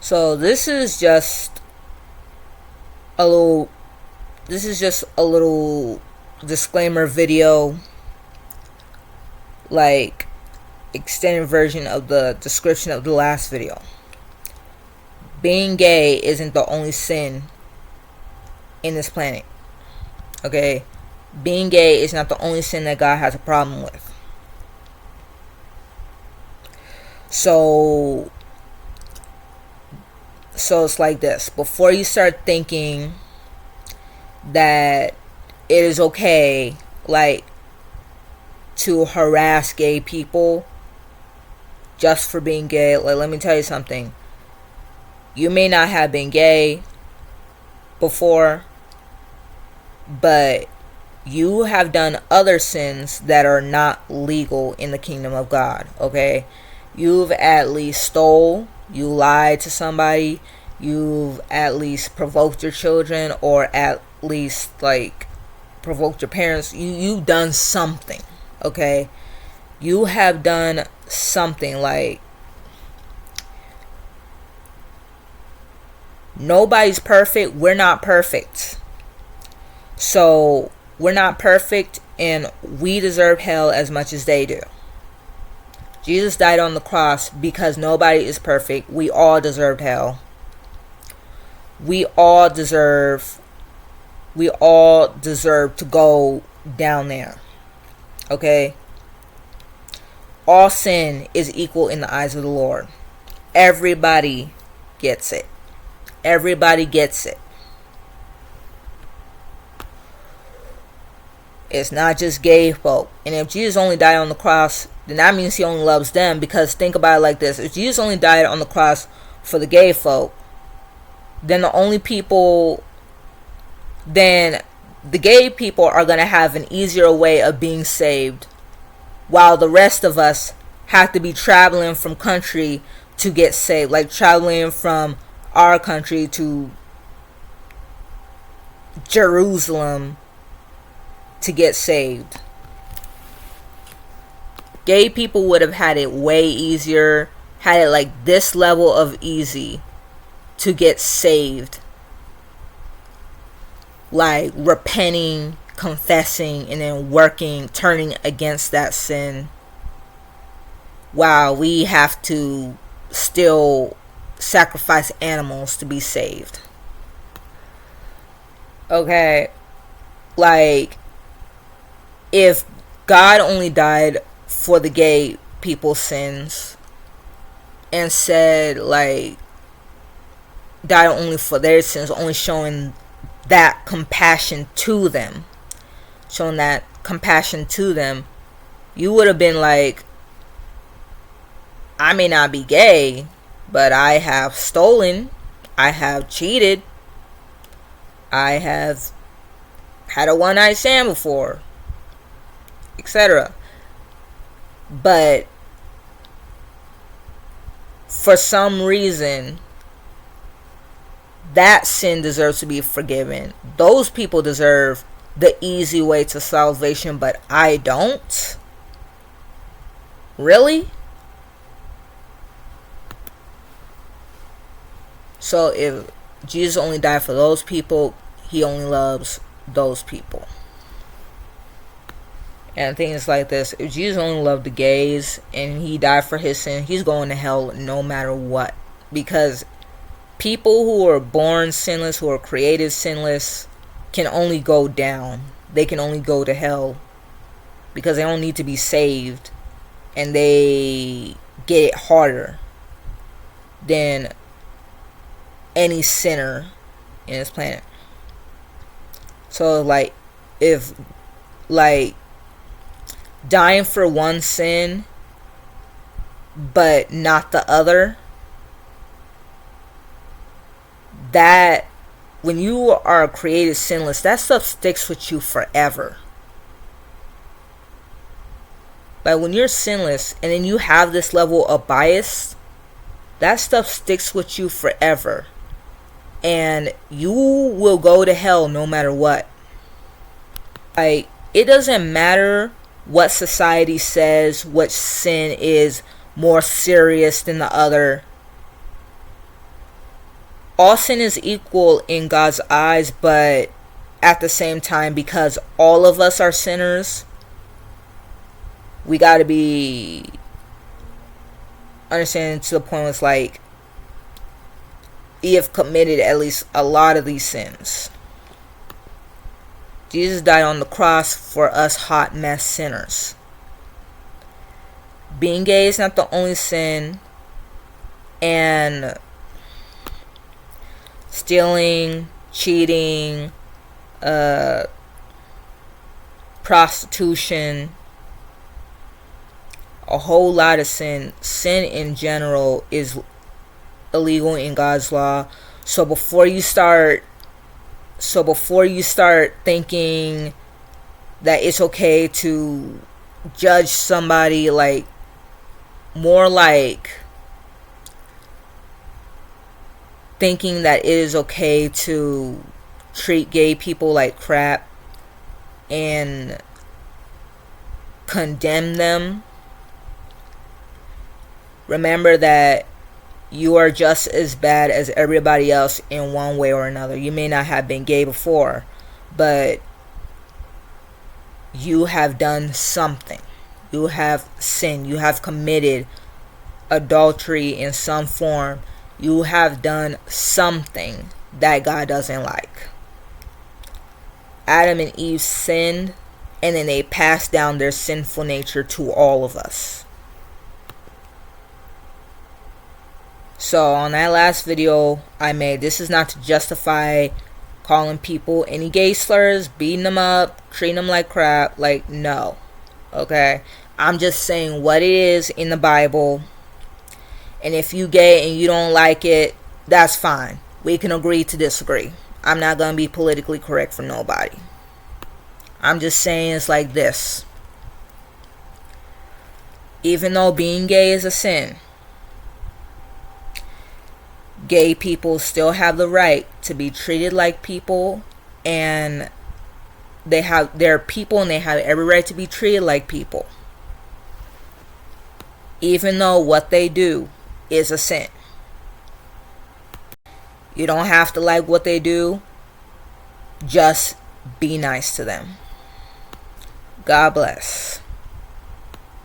So this is just a little disclaimer video, like extended version of the description of the last video. Being gay isn't the only sin in this planet. Okay? Being gay is not the only sin that God has a problem with. So it's like this. Before you start thinking that it is okay, like, to harass gay people just for being gay, like, let me tell you something. You may not have been gay before, but you have done other sins that are not legal in the kingdom of God, okay? You've at least stole, you lied to somebody, you've at least provoked your children, or at least, like, provoked your parents. You've done something, okay? You have done something. Like, nobody's perfect. We're not perfect. So we're not perfect, and we deserve hell as much as they do. Jesus died on the cross because nobody is perfect. We all deserved hell. We all deserve to go down there. Okay? All sin is equal in the eyes of the Lord. Everybody gets it. Everybody gets it. It's not just gay folk. And if Jesus only died on the cross, then that means he only loves them. Because think about it like this. If Jesus only died on the cross for the gay folk, then the gay people are going to have an easier way of being saved, while the rest of us have to be traveling from country to get saved. Like traveling from our country to Jerusalem to get saved. Gay people would have had it way easier, had it like this level of easy to get saved. Like repenting, confessing, and then working, turning against that sin. While we have to still sacrifice animals to be saved. Okay, like, if God only died for the gay people's sins and said, like, died only for their sins, only showing that compassion to them, you would have been like, I may not be gay, but I have stolen, I have cheated, I have had a one-night stand before, etc. But for some reason, that sin deserves to be forgiven. Those people deserve the easy way to salvation, but I don't? Really? So if Jesus only died for those people, he only loves those people. And things like this. If Jesus only loved the gays and he died for his sin, he's going to hell no matter what. Because people who are born sinless, who are created sinless, can only go down. They can only go to hell. Because they don't need to be saved. And they get it harder than any sinner in this planet. So, like, if, like, dying for one sin but not the other, that, when you are created sinless, that stuff sticks with you forever. Like, when you're sinless and then you have this level of bias, that stuff sticks with you forever. And you will go to hell no matter what. Like, it doesn't matter what society says, which sin is more serious than the other. all sin is equal in God's eyes, but at the same time, because all of us are sinners, we got to be understanding to the point where it's like, you have committed at least a lot of these sins. Jesus died on the cross for us hot mess sinners. Being gay is not the only sin, and stealing, cheating, prostitution, a whole lot of sin. Sin in general is illegal in God's law. So before you start thinking that it's okay to judge somebody, like, more like thinking that it is okay to treat gay people like crap and condemn them, remember that you are just as bad as everybody else in one way or another. You may not have been gay before, but you have done something. You have sinned. You have committed adultery in some form. You have done something that God doesn't like. Adam and Eve sinned, and then they passed down their sinful nature to all of us. So on that last video I made, this is not to justify calling people any gay slurs, beating them up, treating them like crap. Like, no. Okay? I'm just saying what it is in the Bible. And if you gay and you don't like it, that's fine. We can agree to disagree. I'm not going to be politically correct for nobody. I'm just saying it's like this. Even though being gay is a sin, gay people still have the right to be treated like people, and they're people and they have every right to be treated like people, even though what they do is a sin. You don't have to like what they do, just be nice to them. God bless.